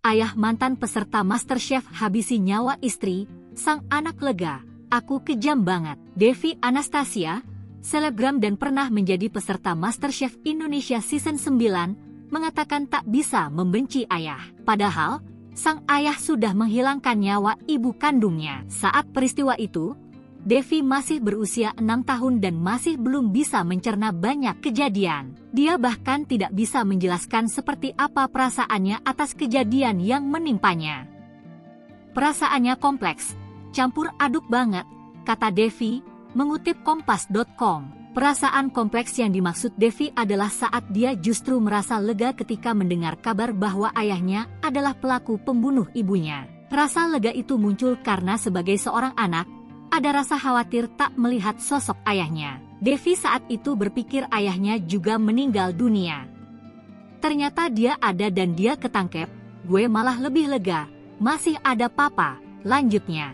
Ayah mantan peserta MasterChef habisi nyawa istri, sang anak lega, "Aku kejam banget." Devi Anastasia, selebgram dan pernah menjadi peserta MasterChef Indonesia Season 9, mengatakan tak bisa membenci ayah. Padahal, sang ayah sudah menghilangkan nyawa ibu kandungnya. Saat peristiwa itu, Devi masih berusia 6 tahun dan masih belum bisa mencerna banyak kejadian. Dia bahkan tidak bisa menjelaskan seperti apa perasaannya atas kejadian yang menimpanya. "Perasaannya kompleks, campur aduk banget," kata Devi, mengutip Kompas.com. Perasaan kompleks yang dimaksud Devi adalah saat dia justru merasa lega ketika mendengar kabar bahwa ayahnya adalah pelaku pembunuh ibunya. Rasa lega itu muncul karena sebagai seorang anak, ada rasa khawatir tak melihat sosok ayahnya. Devi saat itu berpikir ayahnya juga meninggal dunia. Ternyata dia ada dan dia ketangkep, "Gue malah lebih lega, masih ada papa," lanjutnya.